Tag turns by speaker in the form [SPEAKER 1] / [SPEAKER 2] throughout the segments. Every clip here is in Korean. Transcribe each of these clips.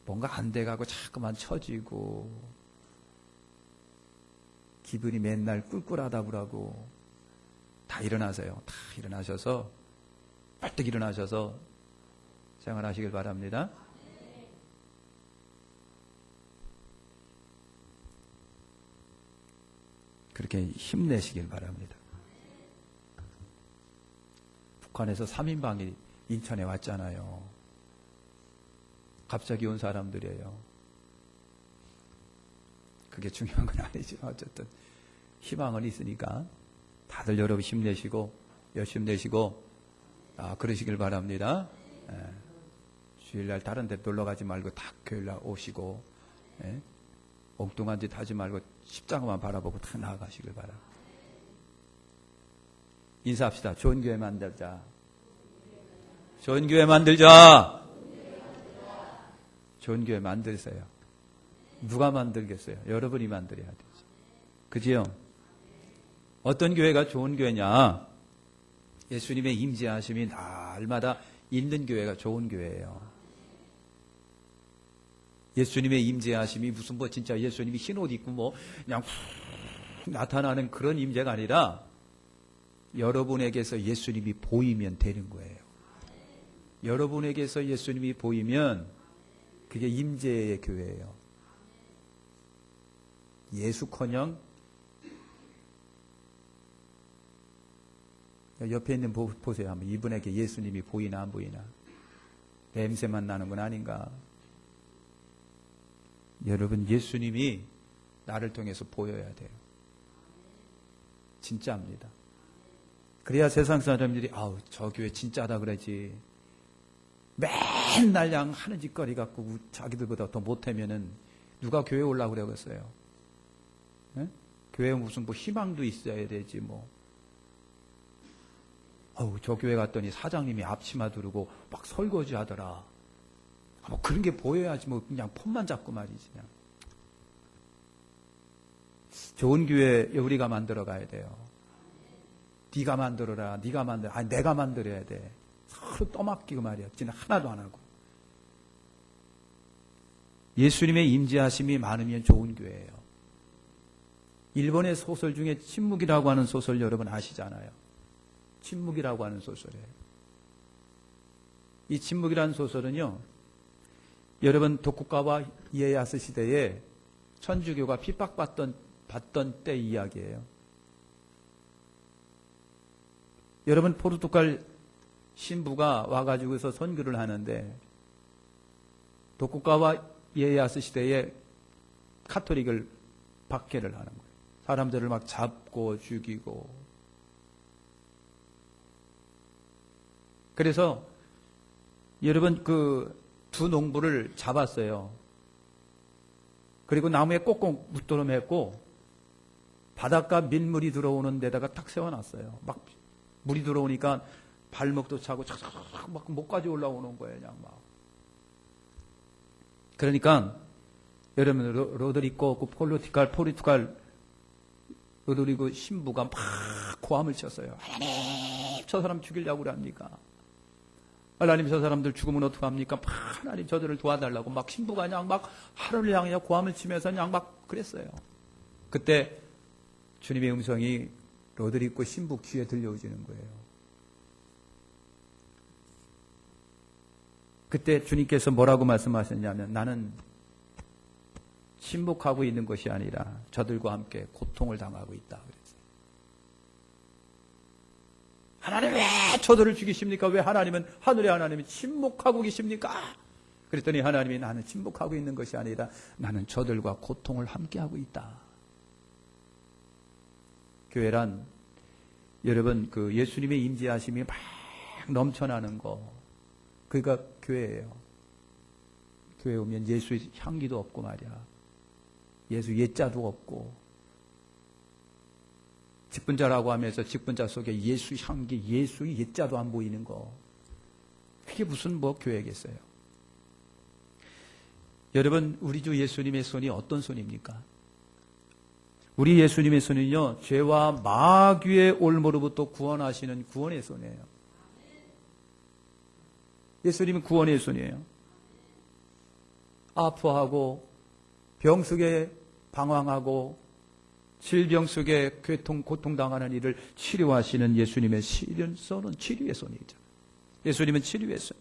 [SPEAKER 1] 뭔가 안 돼가고 자꾸만 처지고 기분이 맨날 꿀꿀하다 그러고 다 일어나세요. 다 일어나셔서 벌떡 일어나셔서 생활하시길 바랍니다. 그렇게 힘내시길 바랍니다. 북한에서 3인방이 인천에 왔잖아요. 갑자기 온 사람들이에요. 그게 중요한 건 아니지만 어쨌든 희망은 있으니까 다들 여러분 힘내시고 열심히 내시고 그러시길 바랍니다. 주일날 다른 데 놀러 가지 말고 다 교일날 오시고 엉뚱한 짓 하지 말고 십자가만 바라보고 다 나아가시길 바랍니다. 인사합시다. 좋은 교회 만들자. 좋은 교회 만들자. 좋은 교회 만드세요. 누가 만들겠어요? 여러분이 만들어야 되죠. 그지요? 어떤 교회가 좋은 교회냐? 예수님의 임재하심이 날마다 있는 교회가 좋은 교회예요. 예수님의 임재하심이 무슨 뭐 진짜 예수님이 흰옷 입고 뭐 그냥 나타나는 그런 임재가 아니라 여러분에게서 예수님이 보이면 되는 거예요. 여러분에게서 예수님이 보이면 그게 임재의 교회예요. 예수커녕 옆에 있는 보세요. 한번 이분에게 예수님이 보이나 안 보이나. 냄새만 나는 건 아닌가. 여러분 예수님이 나를 통해서 보여야 돼요. 진짜입니다. 그래야 세상 사람들이 아우 저 교회 진짜다 그러지. 맨날 양 하는 짓거리 갖고 자기들보다 더 못하면은 누가 교회 오려고 그러겠어요. 네? 교회에 무슨 뭐 희망도 있어야 되지 뭐. 어우 저 교회 갔더니 사장님이 앞치마 두르고 막 설거지 하더라. 뭐 그런 게 보여야지 뭐 그냥 폰만 잡고 말이지. 그냥. 좋은 교회 우리가 만들어 가야 돼요. 네가 만들어라. 네가 만들어. 아니 내가 만들어야 돼. 서로 떠맡기고 말이야. 진짜 하나도 안 하고. 예수님의 임재하심이 많으면 좋은 교회예요. 일본의 소설 중에 침묵이라고 하는 소설 여러분 아시잖아요. 침묵이라고 하는 소설이에요. 이 침묵이라는 소설은요. 여러분 도쿠가와 이에야스 시대에 천주교가 핍박받던 때 이야기예요. 여러분 포르투갈 신부가 와가지고서 선교를 하는데 도쿠가와 이에야스 시대에 카톨릭을 박해를 하는 거예요. 사람들을 막 잡고 죽이고. 그래서 여러분 그 두 농부를 잡았어요. 그리고 나무에 꼭꼭 묶어놓고 바닷가 민물이 들어오는 데다가 딱 세워놨어요. 막 물이 들어오니까 발목도 차고 착착착 막 목까지 올라오는 거예요. 그냥 막. 그러니까 여러분 로드리고 그 포르투갈 로드리고 신부가 막 고함을 쳤어요. 하나님 저 사람 죽이려고 그럽니까? 하나님 저 사람들 죽으면 어떡합니까? 하나님 저들을 도와달라고 막 신부가 그냥 막 하늘을 향해 고함을 치면서 그냥 막 그랬어요. 그때 주님의 음성이 로드리고 신부 귀에 들려오지는 거예요. 그때 주님께서 뭐라고 말씀하셨냐면 나는 침묵하고 있는 것이 아니라 저들과 함께 고통을 당하고 있다. 하나님 왜 저들을 죽이십니까? 왜 하나님은 하늘의 하나님이 침묵하고 계십니까? 그랬더니 하나님이 나는 침묵하고 있는 것이 아니라 나는 저들과 고통을 함께하고 있다. 교회란 여러분 그 예수님의 임재하심이 막 넘쳐나는 거 그러니까 교회예요. 교회 오면 예수의 향기도 없고 말이야. 예수 옛자도 없고 직분자라고 하면서 직분자 속에 예수 향기, 예수의 옛자도 안 보이는 거. 그게 무슨 뭐 교회겠어요? 여러분, 우리 주 예수님의 손이 어떤 손입니까? 우리 예수님의 손은요, 죄와 마귀의 올무로부터 구원하시는 구원의 손이에요. 예수님은 구원의 손이에요. 아파하고 병 속에 방황하고 질병 속에 고통당하는 이를 치료하시는 예수님의 손은 치료의 손이죠. 예수님은 치료의 손.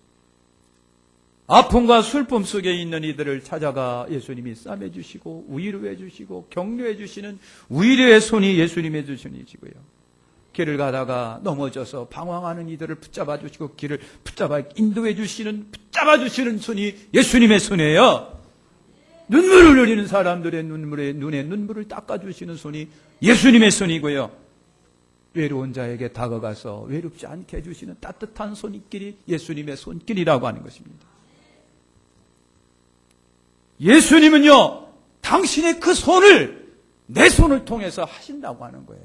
[SPEAKER 1] 아픔과 슬픔 속에 있는 이들을 찾아가 예수님이 싸매주시고 위로해 주시고 격려해 주시는 위로의 손이 예수님의 손이시고요. 길을 가다가 넘어져서 방황하는 이들을 붙잡아 주시고 길을 붙잡아 인도해 주시는 붙잡아 주시는 손이 예수님의 손이에요. 눈물을 흘리는 사람들의 눈에 눈물을 닦아주시는 손이 예수님의 손이고요. 외로운 자에게 다가가서 외롭지 않게 해주시는 따뜻한 손길이 예수님의 손길이라고 하는 것입니다. 예수님은요, 당신의 그 손을 내 손을 통해서 하신다고 하는 거예요.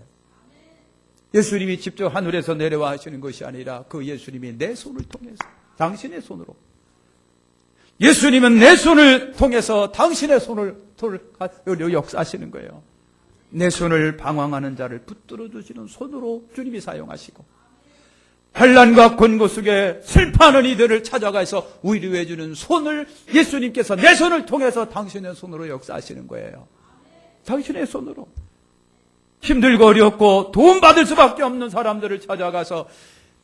[SPEAKER 1] 예수님이 직접 하늘에서 내려와 하시는 것이 아니라 그 예수님이 내 손을 통해서, 당신의 손으로. 예수님은 내 손을 통해서 당신의 손을 역사하시는 거예요. 내 손을 방황하는 자를 붙들어 주시는 손으로 주님이 사용하시고, 환난과 곤고 속에 슬퍼하는 이들을 찾아가서 위로해 주는 손을 예수님께서 내 손을 통해서 당신의 손으로 역사하시는 거예요. 당신의 손으로. 힘들고 어렵고 도움받을 수밖에 없는 사람들을 찾아가서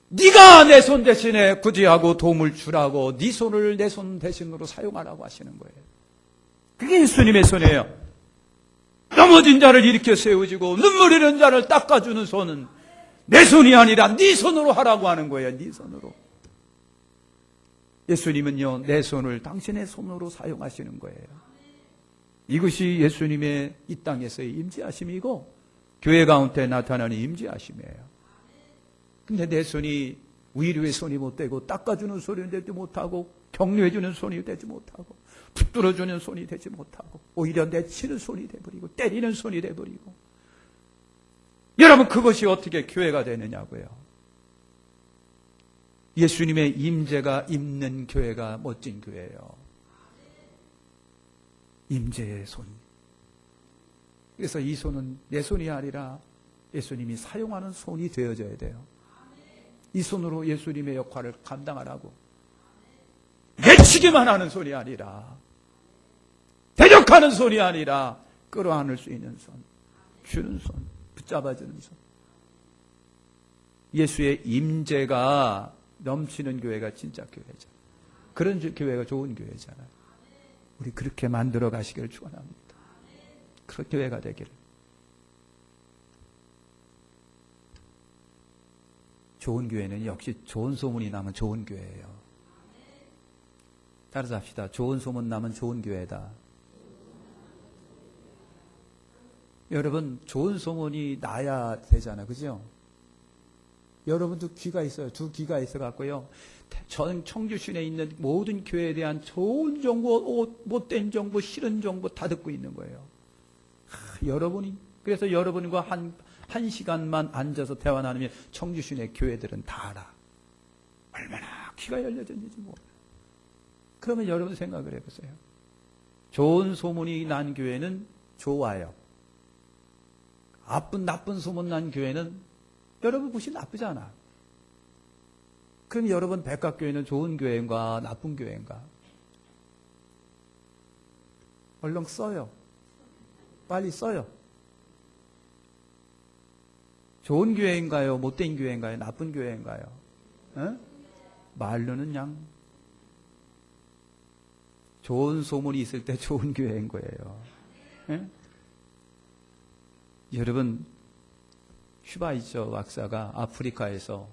[SPEAKER 1] 네가 내 손 대신에 구제하고 도움을 주라고 네 손을 내 손 대신으로 사용하라고 하시는 거예요. 그게 예수님의 손이에요. 넘어진 자를 일으켜 세우시고 눈물 흘리는 자를 닦아주는 손은 내 손이 아니라 네 손으로 하라고 하는 거예요. 네 손으로. 예수님은요, 내 손을 당신의 손으로 사용하시는 거예요. 이것이 예수님의 이 땅에서의 임재하심이고 교회 가운데 나타나는 임재하심이에요. 근데 내 손이 위로의 손이 못 되고 닦아주는 손이 되지 못하고 격려해주는 손이 되지 못하고 붙들어주는 손이 되지 못하고 오히려 내치는 손이 돼버리고 때리는 손이 돼버리고, 여러분 그것이 어떻게 교회가 되느냐고요. 예수님의 임재가 있는 교회가 멋진 교회예요. 임재의 손. 그래서 이 손은 내 손이 아니라 예수님이 사용하는 손이 되어져야 돼요. 이 손으로 예수님의 역할을 감당하라고. 내치기만 하는 손이 아니라, 대적하는 손이 아니라 끌어안을 수 있는 손, 주는 손, 붙잡아주는 손. 예수의 임재가 넘치는 교회가 진짜 교회죠. 그런 교회가 좋은 교회잖아요. 우리 그렇게 만들어 가시기를 축원합니다. 그런 교회가 되기를. 좋은 교회는 역시 좋은 소문이 나면 좋은 교회예요. 따라서 합시다. 좋은 소문 나면 좋은 교회다. 여러분, 좋은 소문이 나야 되잖아요. 그죠? 여러분도 귀가 있어요. 두 귀가 있어갖고요. 전 청주 시내에 있는 모든 교회에 대한 좋은 정보, 못된 정보, 싫은 정보 다 듣고 있는 거예요. 그래서 여러분과 한 시간만 앉아서 대화 나누면 청주 시내 교회들은 다 알아. 얼마나 귀가 열려졌는지 몰라요. 그러면 여러분 생각을 해보세요. 좋은 소문이 난 교회는 좋아요. 나쁜 소문 난 교회는 여러분 보시 나쁘잖아. 그럼 여러분 백각교회는 좋은 교회인가 나쁜 교회인가? 얼른 써요. 빨리 써요. 좋은 교회인가요? 못된 교회인가요? 나쁜 교회인가요? 에? 말로는 그냥 좋은 소문이 있을 때 좋은 교회인 거예요. 에? 여러분, 슈바이처 박사가 아프리카에서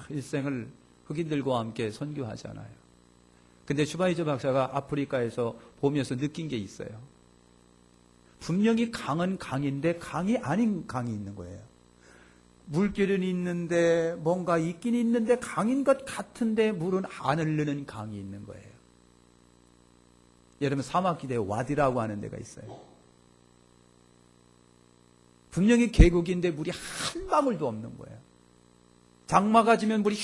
[SPEAKER 1] 일생을 흑인들과 함께 선교하잖아요. 근데 슈바이처 박사가 아프리카에서 보면서 느낀 게 있어요. 분명히 강은 강인데 강이 아닌 강이 있는 거예요. 물길은 있는데 뭔가 있긴 있는데 강인 것 같은데 물은 안 흐르는 강이 있는 거예요. 여러분, 사막지대에 와디라고 하는 데가 있어요. 분명히 계곡인데 물이 한 방울도 없는 거예요. 장마가 지면 물이 샥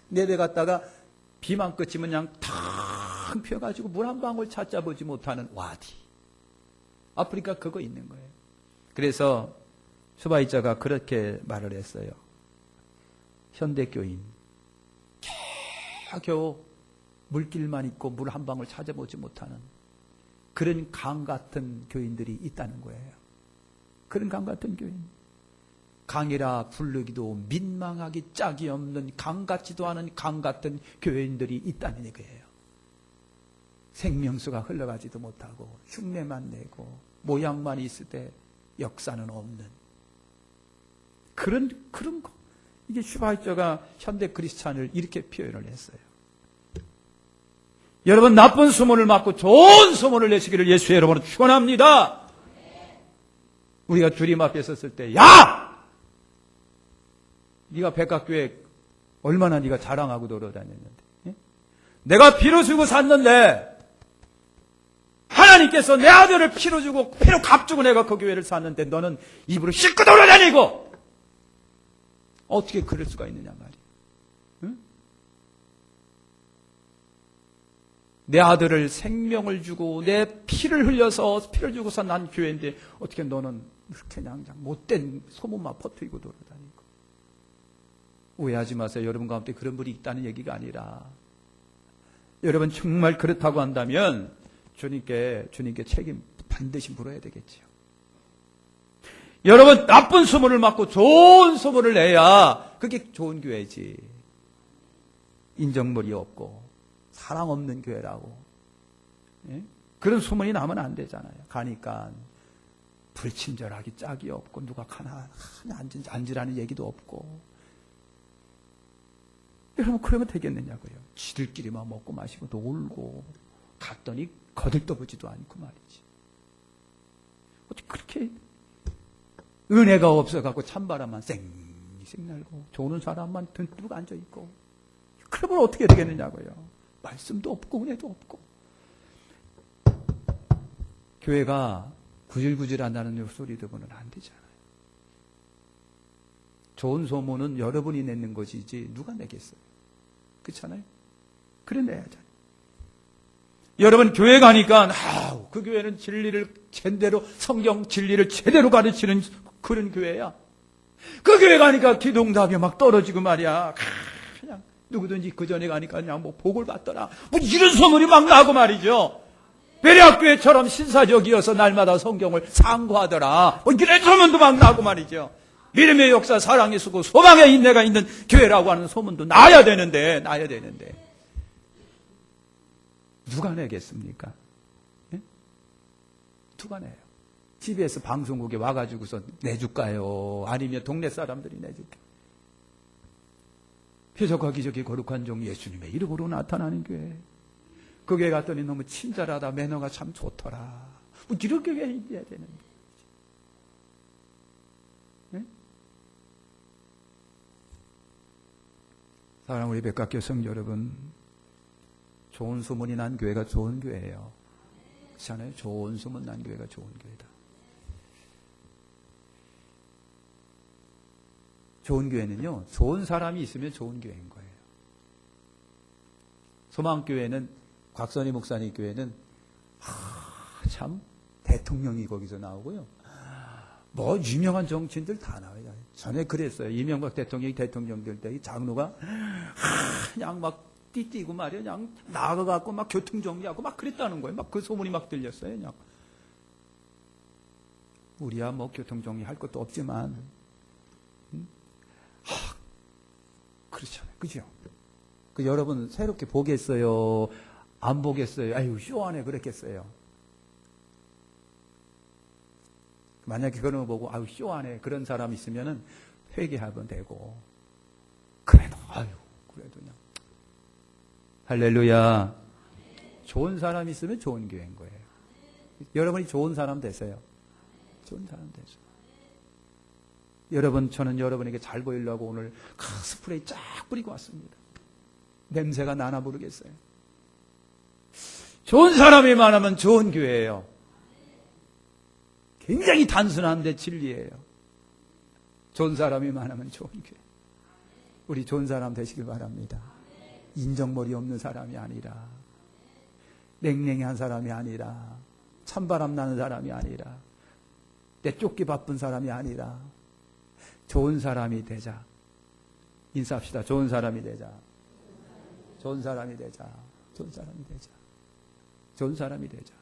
[SPEAKER 1] 내려갔다가 비만 그치면 그냥 탁 펴가지고 물 한 방울 찾아보지 못하는 와디. 아프리카 그거 있는 거예요. 그래서 슈바이처가 그렇게 말을 했어요. 현대교인 겨우 물길만 있고 물 한 방울 찾아보지 못하는 그런 강 같은 교인들이 있다는 거예요. 그런 강 같은 교인. 강이라 부르기도 민망하기 짝이 없는 강 같지도 않은 강 같은 교인들이 있다는 얘기예요. 생명수가 흘러가지도 못하고 흉내만 내고 모양만 있을 때 역사는 없는 그런 거. 이게 슈바이처가 현대 크리스찬을 이렇게 표현을 했어요. 여러분, 나쁜 소문을 막고 좋은 소문을 내시기를 예수의 이름으로 축원합니다. 우리가 주님 앞에 섰을 때, 야! 네가 백학교에 얼마나 네가 자랑하고 돌아다녔는데, 예? 내가 피로 주고 샀는데 하나님께서 내 아들을 피로 주고 피로 값주고 내가 그 교회를 샀는데 너는 입으로 씻고 돌아다니고 어떻게 그럴 수가 있느냐 말이야. 응? 내 아들을 생명을 주고 내 피를 흘려서 피를 주고서 난 교회인데 어떻게 너는 이렇게 그냥 못된 소문만 퍼뜨리고 돌아다니고. 오해하지 마세요. 여러분 가운데 그런 분이 있다는 얘기가 아니라 여러분 정말 그렇다고 한다면 주님께 책임 반드시 물어야 되겠지요. 여러분, 나쁜 소문을 막고 좋은 소문을 내야 그게 좋은 교회지. 인정머리 없고 사랑 없는 교회라고. 예? 그런 소문이 나면 안 되잖아요. 가니까 불친절하기 짝이 없고 누가 하나 앉으라는 얘기도 없고. 여러분, 그러면 되겠느냐고요. 지들끼리만 먹고 마시고 놀고 갔더니 거들떠보지도 않고 말이지. 어떻게 그렇게 은혜가 없어갖고 찬바람만 쌩쌩 날고 좋은 사람만 든뜩 앉아있고 그러면 어떻게 되겠느냐고요. 말씀도 없고 은혜도 없고. 교회가 구질구질한다는 소리 들으면 안 되잖아요. 좋은 소문은 여러분이 내는 것이지 누가 내겠어요. 그렇잖아요. 그래 내야죠. 여러분 교회 가니까 그 교회는 진리를 제대로 성경 진리를 제대로 가르치는 그런 교회야. 그 교회 가니까 기도응답이 막 떨어지고 말이야. 그냥 누구든지 그 전에 가니까 그냥 뭐 복을 받더라. 뭐 이런 소문이 막 나고 말이죠. 베레아교회처럼 신사적이어서 날마다 성경을 상고하더라. 뭐 이런 소문도 막 나고 말이죠. 믿음의 역사, 사랑의 수고, 소망의 인내가 있는 교회라고 하는 소문도 나야 되는데. 누가 내겠습니까? 예? 누가 내요? TBS 방송국에 와가지고서 내줄까요? 아니면 동네 사람들이 내줄까요? 표적과 기적이 거룩한 종 예수님의 이름으로 나타나는 교회. 그 교회 갔더니 너무 친절하다. 매너가 참 좋더라. 뭐 이런 교회에 있어야 되는데. 예? 사랑하는 우리 백각교 성도 여러분, 좋은 소문이 난 교회가 좋은 교회예요. 그렇잖아요. 좋은 소문 난 교회가 좋은 교회다. 좋은 교회는요, 좋은 사람이 있으면 좋은 교회인 거예요. 소망교회는, 곽선희 목사님 교회는 참 대통령이 거기서 나오고요. 뭐 유명한 정치인들 다 나와요. 전에 그랬어요. 이명박 대통령이 대통령 될 때 장로가 그냥 막 띠띠고 말이야. 그냥 나가갖고 막 교통정리하고 막 그랬다는 거예요. 막 그 소문이 막 들렸어요. 그냥. 우리야 뭐 교통정리 할 것도 없지만, 그렇잖아요. 그죠? 그 여러분 새롭게 보겠어요? 안 보겠어요? 아유, 쇼 안에 그랬겠어요. 만약에 그런 거 보고, 아유, 쇼 안에 그런 사람 있으면은 회개하면 되고, 그래도 그냥. 할렐루야. 좋은 사람 있으면 좋은 교회인 거예요. 여러분이 좋은 사람 되세요. 좋은 사람 되세요. 여러분, 저는 여러분에게 잘 보이려고 오늘 스프레이 쫙 뿌리고 왔습니다. 냄새가 나나 모르겠어요. 좋은 사람이 많으면 좋은 교회예요. 굉장히 단순한데 진리예요. 좋은 사람이 많으면 좋은 교회. 우리 좋은 사람 되시길 바랍니다. 인정머리 없는 사람이 아니라, 냉랭한 사람이 아니라, 찬바람 나는 사람이 아니라, 내쫓기 바쁜 사람이 아니라, 좋은 사람이 되자. 인사합시다. 좋은 사람이 되자. 좋은 사람이 되자. 좋은 사람이 되자. 좋은 사람이 되자.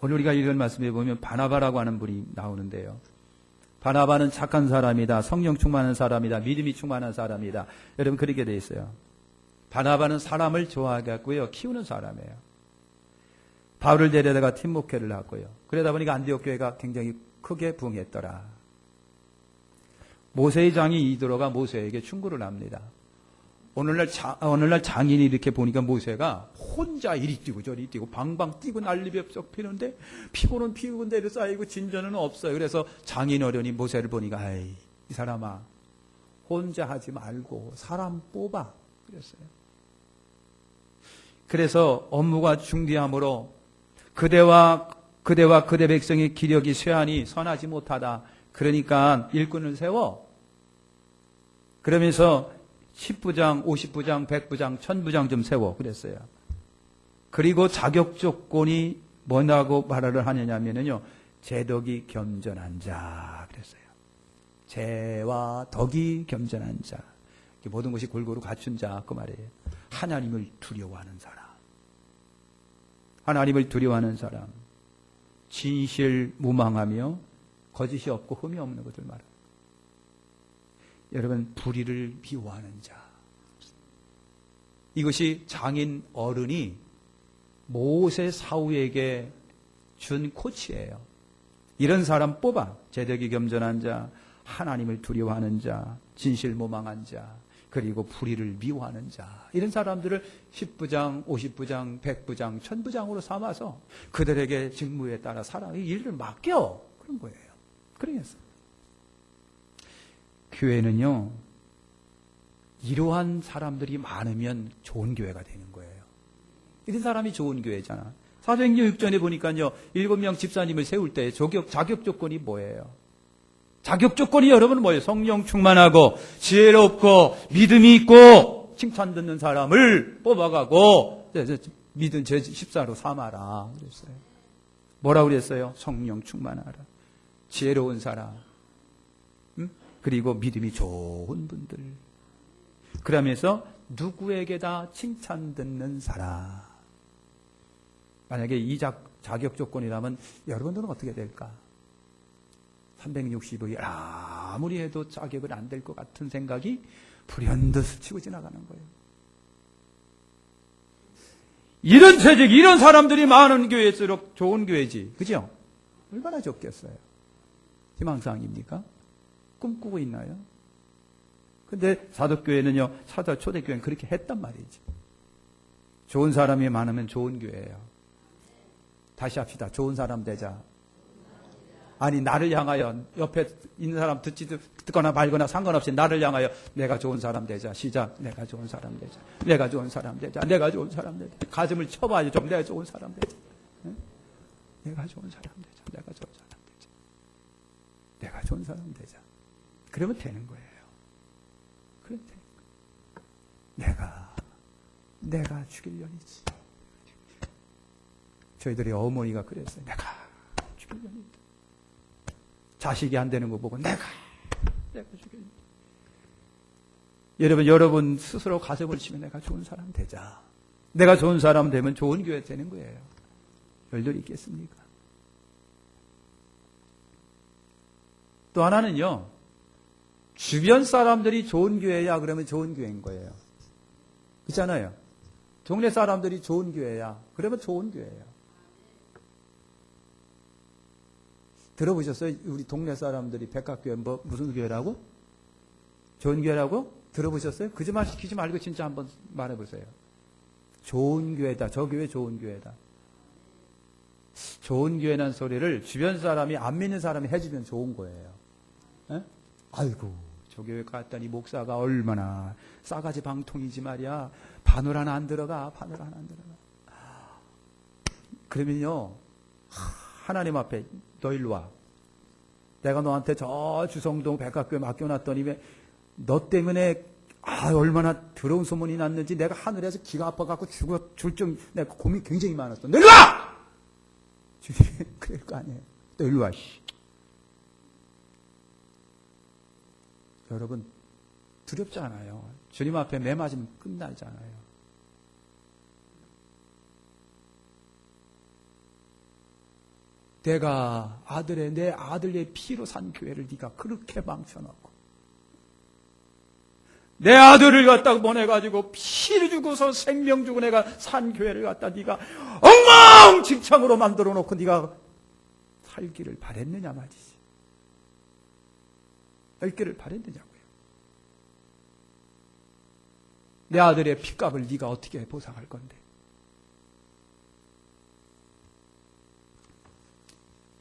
[SPEAKER 1] 오늘 우리가 이런 말씀에 보면 바나바라고 하는 분이 나오는데요. 바나바는 착한 사람이다. 성령 충만한 사람이다. 믿음이 충만한 사람이다. 여러분 그렇게 돼 있어요. 바나바는 사람을 좋아하겠고요. 키우는 사람이에요. 바울을 데려다가 팀 목회를 하고요. 그러다 보니까 안디옥 교회가 굉장히 크게 부흥했더라. 모세의 장이 이드로가 모세에게 충고를 합니다. 오늘날 장인이 이렇게 보니까 모세가 혼자 이리 뛰고 저리 뛰고 방방 뛰고 난리벽석 피는데 피고는 피고 대로 쌓이고 진전은 없어요. 그래서 장인 어른이 모세를 보니까 아이 이 사람아 혼자 하지 말고 사람 뽑아 그랬어요. 그래서 업무가 중대함으로 그대와 그대 백성의 기력이 쇠하니 선하지 못하다. 그러니까 일꾼을 세워. 그러면서 10부장, 50부장, 100부장, 1000부장 좀 세워. 그랬어요. 그리고 자격 조건이 뭐라고 말을 하느냐면요. 제덕이 겸전한 자. 그랬어요. 제와 덕이 겸전한 자. 모든 것이 골고루 갖춘 자. 그 말이에요. 하나님을 두려워하는 사람. 하나님을 두려워하는 사람. 진실무망하며 거짓이 없고 흠이 없는 것을 말합니다. 여러분 불의를 미워하는 자. 이것이 장인 어른이 모세 사후에게 준 코치예요. 이런 사람 뽑아. 제덕이 겸전한 자, 하나님을 두려워하는 자, 진실무망한 자, 그리고 불의를 미워하는 자. 이런 사람들을 10부장, 50부장, 100부장, 1000부장으로 삼아서 그들에게 직무에 따라 사랑의 일을 맡겨. 그런 거예요. 그러겠어요. 교회는요, 이러한 사람들이 많으면 좋은 교회가 되는 거예요. 이런 사람이 좋은 교회잖아. 사도행전 6전에 보니까요, 7명 집사님을 세울 때 자격 조건이 뭐예요? 자격 조건이 여러분 뭐예요? 성령 충만하고, 지혜롭고, 믿음이 있고, 칭찬 듣는 사람을 뽑아가고, 믿은 제 집사로 삼아라. 그랬어요. 뭐라고 그랬어요? 성령 충만하라. 지혜로운 사람. 그리고 믿음이 좋은 분들. 그러면서 누구에게 다 칭찬 듣는 사람. 만약에 이 자격 조건이라면 여러분들은 어떻게 될까? 360일 아무리 해도 자격은 안 될 것 같은 생각이 불현듯 스치고 지나가는 거예요. 이런 세력, 이런 사람들이 많은 교회일수록 좋은 교회지. 그죠? 얼마나 좋겠어요. 희망사항입니까? 꿈꾸고 있나요? 근데 사도교회는요, 초대교회는 그렇게 했단 말이지. 좋은 사람이 많으면 좋은 교회예요. 다시 합시다. 좋은 사람 되자. 아니, 나를 향하여, 옆에 있는 사람 듣거나 말거나 상관없이 나를 향하여 내가 좋은 사람 되자. 시작. 내가 좋은 사람 되자. 내가 좋은 사람 되자. 내가 좋은 사람 되자. 가슴을 쳐봐야죠. 좀 내가 좋은 사람 되자. 응? 내가 좋은 사람 되자. 내가 좋은 사람 되자. 내가 좋은 사람 되자. 그러면 되는 거예요. 그럼 되는 거예요. 내가 죽이려니지. 저희들이 어머니가 그랬어요. 내가 죽이려니. 자식이 안 되는 거 보고 내가 죽이려니. 여러분 스스로 가슴을 치면 내가 좋은 사람 되자. 내가 좋은 사람 되면 좋은 교회 되는 거예요. 별들이 있겠습니까? 또 하나는요. 주변 사람들이 좋은 교회야 그러면 좋은 교회인 거예요. 그렇잖아요. 동네 사람들이 좋은 교회야 그러면 좋은 교회예요. 들어보셨어요? 우리 동네 사람들이 백합교회 무슨 교회라고? 좋은 교회라고? 들어보셨어요? 거짓말 시키지 말고 진짜 한번 말해보세요. 좋은 교회다. 저 교회 좋은 교회다. 좋은 교회라는 소리를 주변 사람이 안 믿는 사람이 해주면 좋은 거예요. 에? 아이고 저 교회 갔더니 목사가 얼마나 싸가지 방통이지 말이야. 바늘 하나 안 들어가. 바늘 하나 안 들어가. 그러면요 하나님 앞에 너 일로 와. 내가 너한테 저 주성동 백합교회 맡겨놨더니 왜 너 때문에 얼마나 더러운 소문이 났는지 내가 하늘에서 기가 아파갖고 줄 좀 내가 고민이 굉장히 많았어. 너 일로 와! 그럴 거 아니에요. 너 일로 와. 여러분 두렵지 않아요. 주님 앞에 매 맞으면 끝나잖아요. 내가 내 아들의 피로 산 교회를 네가 그렇게 망쳐놓고 내 아들을 갖다 보내가지고 피를 주고서 생명 주고 내가 산 교회를 갖다 네가 엉망진창으로 만들어 놓고 네가 살기를 바랬느냐 말이지. 살기를 바랬느냐고요. 내 아들의 핏값을 네가 어떻게 보상할 건데.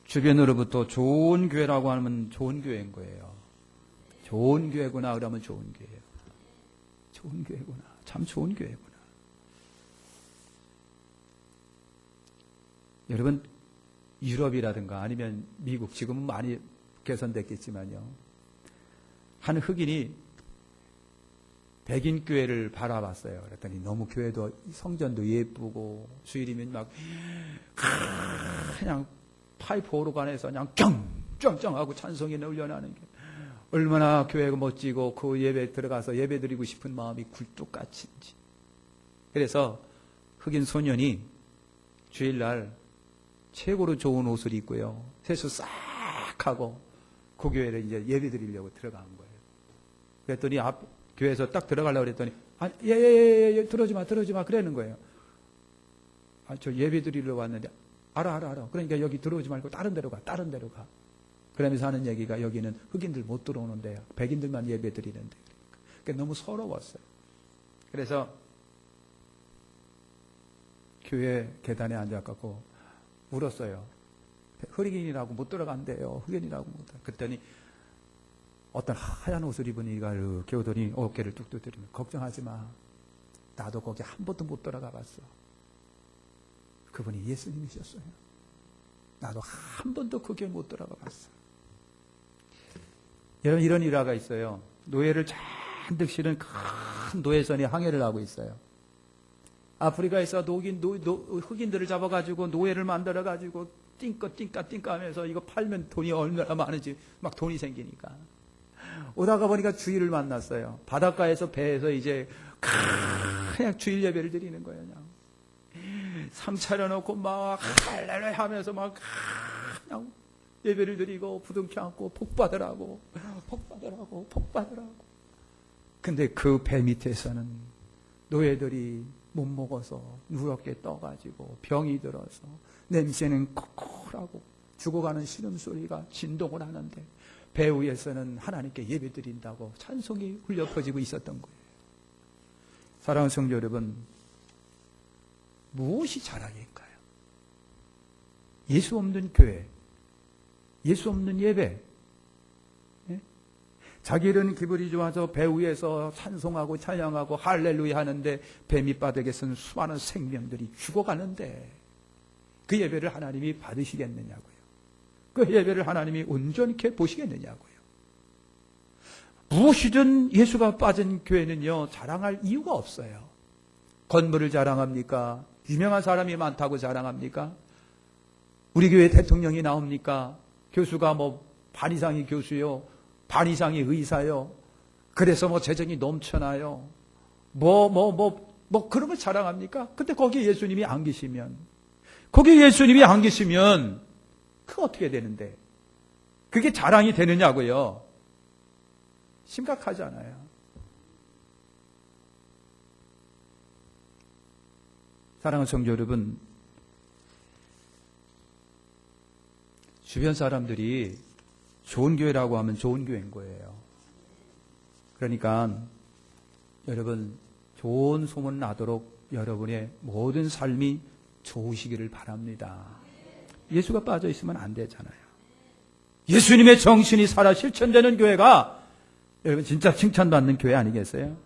[SPEAKER 1] 주변으로부터 좋은 교회라고 하면 좋은 교회인 거예요. 좋은 교회구나 그러면 좋은 교회예요. 좋은 교회구나. 참 좋은 교회구나. 여러분 유럽이라든가 아니면 미국 지금은 많이 개선됐겠지만요. 한 흑인이 백인 교회를 바라봤어요. 그랬더니 너무 교회도 성전도 예쁘고 주일이면 막 그냥 파이프 오르간에서 그냥 쩡쩡쩡하고 찬송이 울려나는 게 얼마나 교회가 멋지고 그 예배 들어가서 예배 드리고 싶은 마음이 굴뚝같은지. 그래서 흑인 소년이 주일날 최고로 좋은 옷을 입고요. 세수 싹 하고 그 교회를 이제 예배 드리려고 들어간 거예요. 그랬더니 앞 교회에서 딱 들어가려고 그랬더니 예, 들어오지 마 그러는 거예요. 저 예배 드리려고 왔는데 알아. 그러니까 여기 들어오지 말고 다른 데로 가. 그러면서 하는 얘기가 여기는 흑인들 못 들어오는데요. 백인들만 예배 드리는데. 그러니까 너무 서러웠어요. 그래서 교회 계단에 앉아갖고 울었어요. 흑인이라고 못 들어간대요. 흑인이라고 못 들어가. 그랬더니 어떤 하얀 옷을 입은 이가 이렇게 오더니 어깨를 뚝 두드리면 걱정하지 마. 나도 거기 한 번도 못 들어가 봤어. 그분이 예수님이셨어요. 나도 한 번도 그 교회 못 들어가 봤어. 여러분 이런 일화가 있어요. 노예를 잔뜩 실은 큰 노예선이 항해를 하고 있어요. 아프리카에서 흑인들을 잡아가지고 노예를 만들어가지고 띵까 하면서 이거 팔면 돈이 얼마나 많은지 막 돈이 생기니까. 오다가 보니까 주일을 만났어요. 바닷가에서 배에서 이제 그냥 주일 예배를 드리는 거예요. 그냥. 상 차려놓고 막 할렐루야 하면서 막 그냥 예배를 드리고 부둥켜 안고 복 받으라고. 근데 그 배 밑에서는 노예들이 못 먹어서 누렇게 떠가지고 병이 들어서 냄새는 콜콜하고 죽어가는 신음소리가 진동을 하는데 배 위에서는 하나님께 예배 드린다고 찬송이 울려 퍼지고 있었던 거예요. 사랑하는 성도 여러분, 무엇이 자랑일까요? 예수 없는 교회, 예수 없는 예배, 자기 이런 기분이 좋아서 배 위에서 찬송하고 찬양하고 할렐루야 하는데 배 밑바닥에서는 수많은 생명들이 죽어가는데 그 예배를 하나님이 받으시겠느냐고요. 그 예배를 하나님이 온전케 보시겠느냐고요. 무엇이든 예수가 빠진 교회는요 자랑할 이유가 없어요. 건물을 자랑합니까? 유명한 사람이 많다고 자랑합니까? 우리 교회 대통령이 나옵니까? 교수가 반 이상이 교수요, 반 이상이 의사요. 그래서 재정이 넘쳐나요. 그런 걸 자랑합니까? 근데 거기에 예수님이 안 계시면, 그거 어떻게 되는데? 그게 자랑이 되느냐고요? 심각하잖아요. 사랑하는 성도 여러분, 주변 사람들이 좋은 교회라고 하면 좋은 교회인 거예요. 그러니까 여러분 좋은 소문 나도록 여러분의 모든 삶이 좋으시기를 바랍니다. 예수가 빠져 있으면 안 되잖아요. 예수님의 정신이 살아 실천되는 교회가 여러분 진짜 칭찬받는 교회 아니겠어요?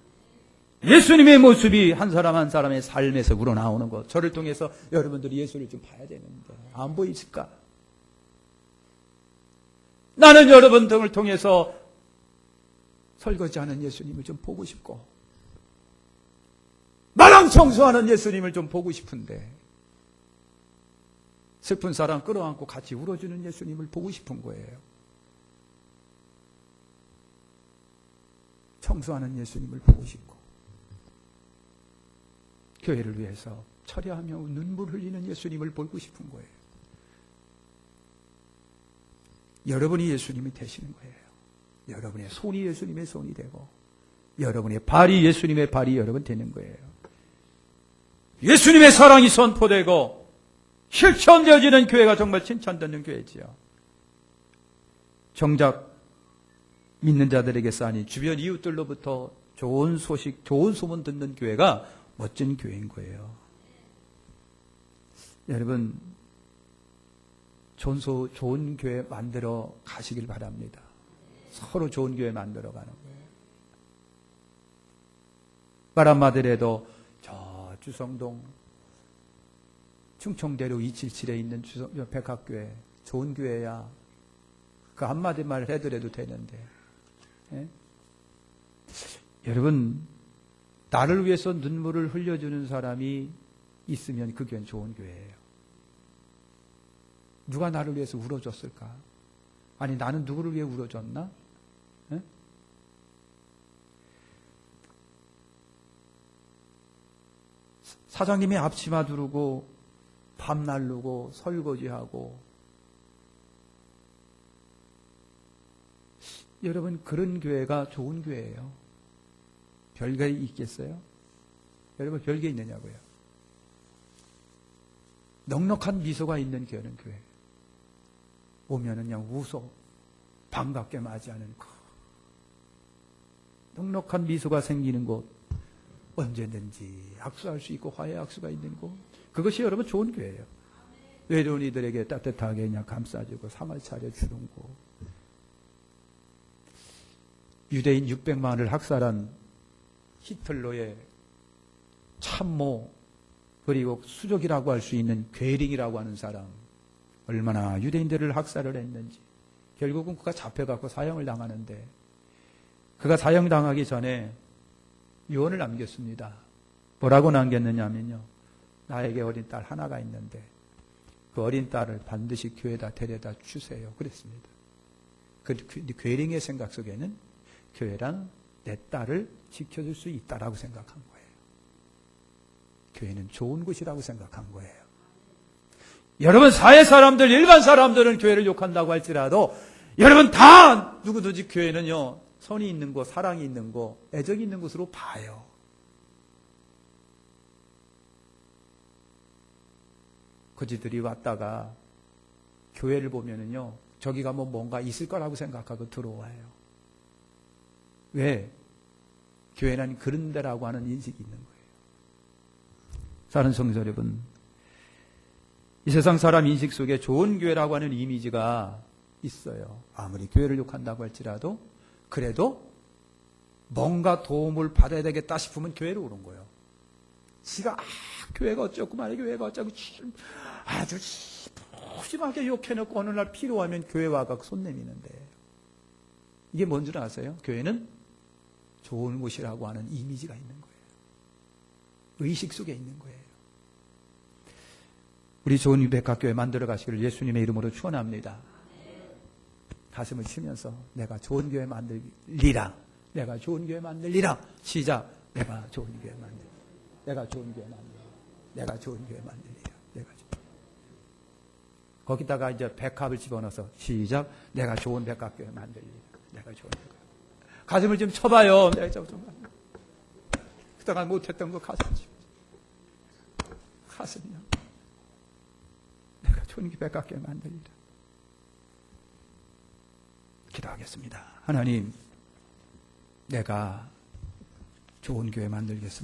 [SPEAKER 1] 예수님의 모습이 한 사람 한 사람의 삶에서 우러나오는 것. 저를 통해서 여러분들이 예수를 좀 봐야 되는데 안 보이실까? 나는 여러분 등을 통해서 설거지하는 예수님을 좀 보고 싶고 마당 청소하는 예수님을 좀 보고 싶은데 슬픈 사람 끌어안고 같이 울어주는 예수님을 보고 싶은 거예요. 청소하는 예수님을 보고 싶고 교회를 위해서 처리하며 눈물 흘리는 예수님을 보고 싶은 거예요. 여러분이 예수님이 되시는 거예요. 여러분의 손이 예수님의 손이 되고 여러분의 발이 예수님의 발이 여러분 되는 거예요. 예수님의 사랑이 선포되고 실천되어지는 교회가 정말 칭찬받는 교회지요. 정작 믿는 자들에게 싸니 주변 이웃들로부터 좋은 소식, 좋은 소문 듣는 교회가 멋진 교회인 거예요. 여러분, 좋은 교회 만들어 가시길 바랍니다. 서로 좋은 교회 만들어 가는 거예요. 말 한마디라도 저 주성동 충청대로 277에 있는 백학교회 좋은 교회야. 그 한마디 말 해더라도 되는데. 예? 여러분, 나를 위해서 눈물을 흘려주는 사람이 있으면 그 교회는 좋은 교회예요. 누가 나를 위해서 울어줬을까? 아니, 나는 누구를 위해 울어줬나? 예? 사장님이 앞치마 두르고 밤 날르고 설거지하고 여러분, 그런 교회가 좋은 교회예요. 별게 있겠어요? 여러분, 별게 있느냐고요? 넉넉한 미소가 있는 교회는 교회. 오면은 그냥 웃어 반갑게 맞이하는 거. 넉넉한 미소가 생기는 곳, 언제든지 악수할 수 있고 화해 악수가 있는 곳, 그것이 여러분 좋은 교회예요. 외로운 이들에게 따뜻하게 그냥 감싸주고 상을 차려주는 곳. 유대인 600만을 학살한 히틀러의 참모, 그리고 수족이라고 할 수 있는 괴링이라고 하는 사람, 얼마나 유대인들을 학살을 했는지. 결국은 그가 잡혀갖고 사형을 당하는데, 그가 사형당하기 전에 유언을 남겼습니다. 뭐라고 남겼느냐면요, 나에게 어린 딸 하나가 있는데 그 어린 딸을 반드시 교회에다 데려다 주세요. 그랬습니다. 그 괴링의 생각 속에는 교회란 내 딸을 지켜줄 수 있다라고 생각한 거예요. 교회는 좋은 곳이라고 생각한 거예요. 여러분, 사회 사람들, 일반 사람들은 교회를 욕한다고 할지라도 여러분 다 누구든지 교회는요, 선이 있는 곳, 사랑이 있는 곳, 애정이 있는 곳으로 봐요. 거지들이 왔다가 교회를 보면은요, 저기 가면 뭔가 있을 거라고 생각하고 들어와요. 왜? 교회는 그런 데라고 하는 인식이 있는 거예요. 사랑하는 성도 여러분, 이 세상 사람 인식 속에 좋은 교회라고 하는 이미지가 있어요. 아무리 교회를 욕한다고 할지라도 그래도 뭔가 도움을 받아야 되겠다 싶으면 교회로 오는 거예요. 지가 교회가 어쩌고 말이야, 교회가 어쩌고 아주 푸짐하게 욕해놓고 어느 날 필요하면 교회 와가 손 내미는데, 이게 뭔 줄 아세요? 교회는 좋은 곳이라고 하는 이미지가 있는 거예요. 의식 속에 있는 거예요. 우리 좋은 백학교회 만들어 가시기를 예수님의 이름으로 축원합니다. 가슴을 치면서 내가 좋은 교회 만들리라. 내가 좋은 교회 만들리라. 시작. 내가 좋은 교회 만들리라. 내가 좋은 교회 만들리라. 내가 좋은 교회 만들리라. 내가 좋은. 거기다가 이제 백합을 집어넣어서 시작. 내가 좋은 백학교회 만들리라. 내가 좋은 백학. 가슴을 좀 쳐봐요. 내가 좀 그동안 못했던 거 가슴 치. 가슴이요. 내가 좋은 백학교회 만들리라. 기도하겠습니다. 하나님, 내가 좋은 교회 만들겠습니다.